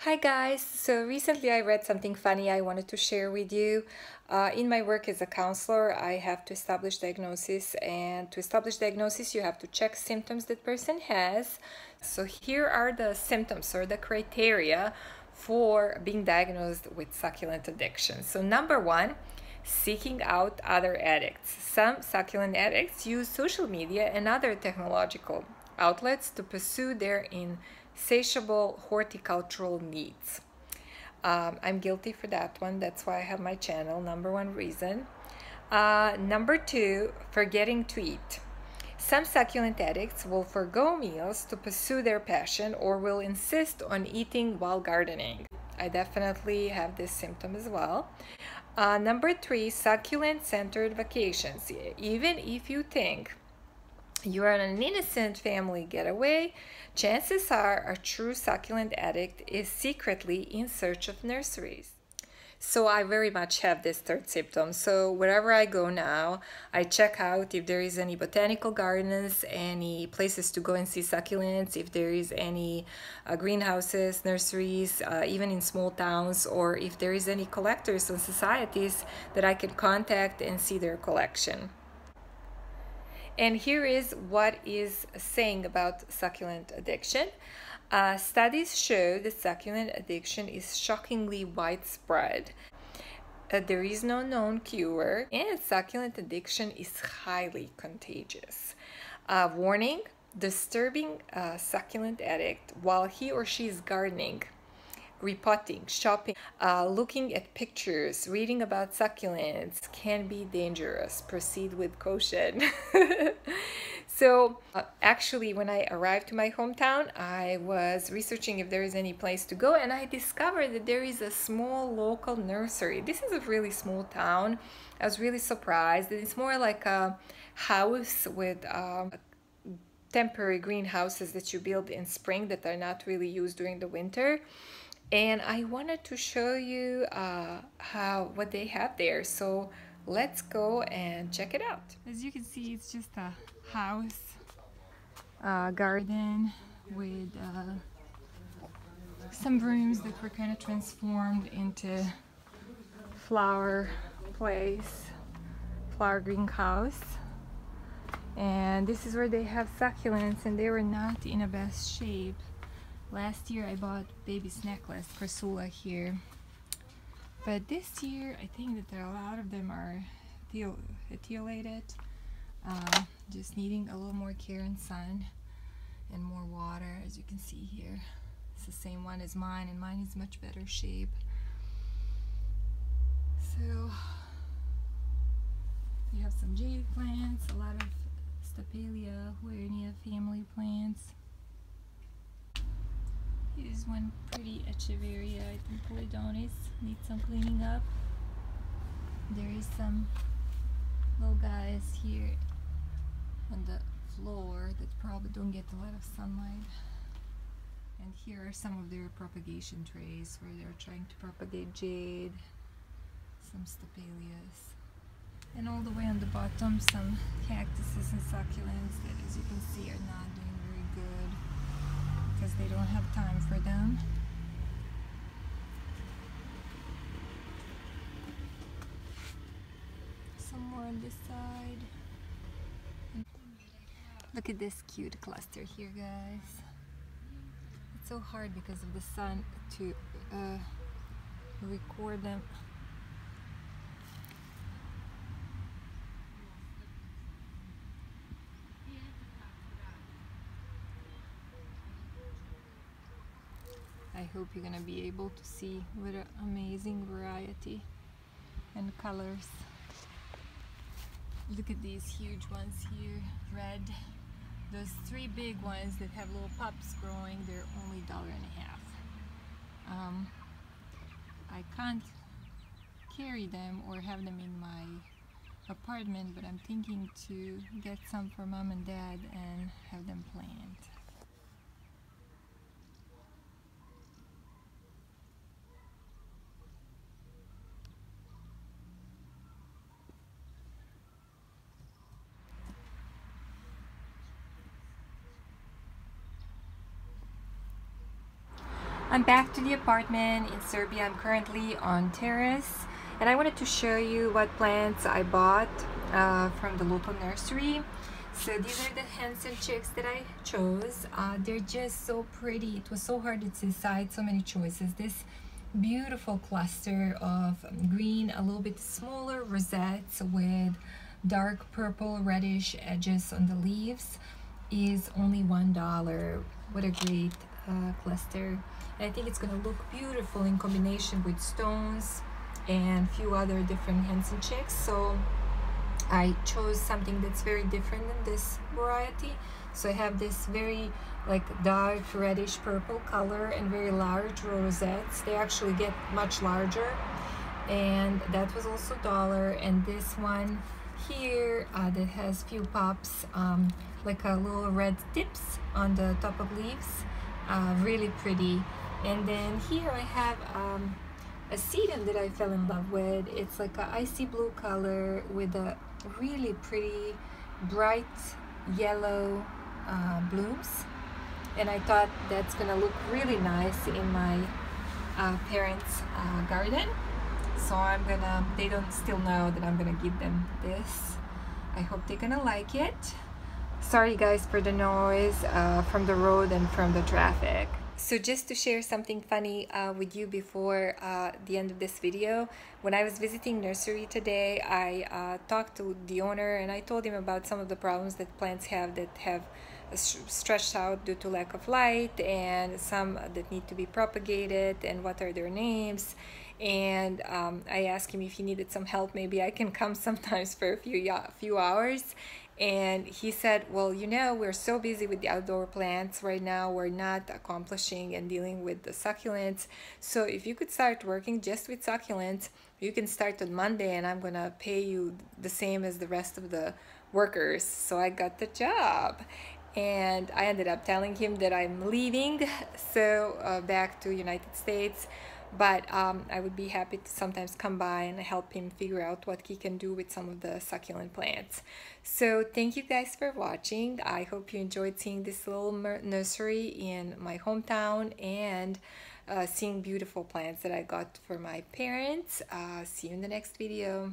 Hi guys, so recently I read something funny I wanted to share with you. In my work as a counselor, I have to establish diagnosis, and to establish diagnosis you have to check symptoms that person has. So here are the symptoms or the criteria for being diagnosed with succulent addiction. So number one, seeking out other addicts. Some succulent addicts use social media and other technological outlets to pursue their insatiable horticultural needs. I'm guilty for that one. That's why I have my channel. Number one reason. Number two, forgetting to eat. Some succulent addicts will forego meals to pursue their passion or will insist on eating while gardening. I definitely have this symptom as well. Number three, succulent-centered vacations. Even if you think you are an innocent family getaway, chances are a true succulent addict is secretly in search of nurseries. So I very much have this third symptom. So wherever I go now, I check out if there is any botanical gardens, any places to go and see succulents, if there is any greenhouses, nurseries, even in small towns, or if there is any collectors and societies that I can contact and see their collection. And here is what is saying about succulent addiction. Studies show that succulent addiction is shockingly widespread. There is no known cure, and succulent addiction is highly contagious. Warning, disturbing a succulent addict while he or she is gardening, repotting, shopping, looking at pictures, reading about succulents can be dangerous. Proceed with caution. So actually, when I arrived to my hometown, I was researching if there is any place to go, and I discovered that there is a small local nursery. This is a really small town. I was really surprised. It's more like a house with temporary greenhouses that you build in spring that are not really used during the winter. And I wanted to show you what they have there. So let's go and check it out. As you can see, it's just a house, garden with some rooms that were kind of transformed into flower place, flower greenhouse. And this is where they have succulents, and they were not in the best shape. Last year I bought baby's necklace, Crassula here, but this year I think that a lot of them are etiolated, just needing a little more care and sun and more water. As you can see here, it's the same one as mine, and mine is much better shape. So you have some jade plants, a lot of Stapelia, Huernia family plants. Here's one pretty echeveria, I think Polydonis, needs some cleaning up. There is some little guys here on the floor that probably don't get a lot of sunlight. And here are some of their propagation trays where they're trying to propagate jade, some Stapelias. And all the way on the bottom, some cactuses and succulents that, as you can see, are not doing very good because they don't have time for them. Some more on this side. Look at this cute cluster here, guys. It's so hard because of the sun to record them. I hope you're gonna be able to see what an amazing variety and colors. Look at these huge ones here, red. Those three big ones that have little pups growing, they're only $1.50. I can't carry them or have them in my apartment, but I'm thinking to get some for mom and dad and have them plant. I'm back to the apartment in Serbia. I'm currently on terrace, and I wanted to show you what plants I bought from the local nursery. So these are the hens and chicks that I chose. They're just so pretty. It was so hard to decide, so many choices. This beautiful cluster of green, a little bit smaller rosettes with dark purple reddish edges on the leaves is only $1. What a great cluster. And I think it's going to look beautiful in combination with stones and a few other different hens and chicks. So I chose something that's very different than this variety. So I have this very like dark reddish purple color and very large rosettes. They actually get much larger, and that was also $1. And this one here that has few pops, like a little red tips on the top of leaves, really pretty. And then here I have a sedum that I fell in love with. It's like an icy blue color with a really pretty bright yellow blooms, and I thought that's gonna look really nice in my parents' garden. So they don't still know that I'm gonna give them this. I hope they're gonna like it. Sorry guys for the noise from the road and from the traffic. So just to share something funny with you before the end of this video, when I was visiting nursery today, I talked to the owner and I told him about some of the problems that plants have that have stretched out due to lack of light, and some that need to be propagated, and what are their names. And I asked him if he needed some help. Maybe I can come sometimes for a few hours. And he said, well, you know, we're so busy with the outdoor plants right now, we're not accomplishing and dealing with the succulents. So if you could start working just with succulents, you can start on Monday and I'm gonna pay you the same as the rest of the workers. So I got the job. And I ended up telling him that I'm leaving, so back to United States. But I would be happy to sometimes come by and help him figure out what he can do with some of the succulent plants. So thank you guys for watching. I hope you enjoyed seeing this little nursery in my hometown and seeing beautiful plants that I got for my parents. See you in the next video.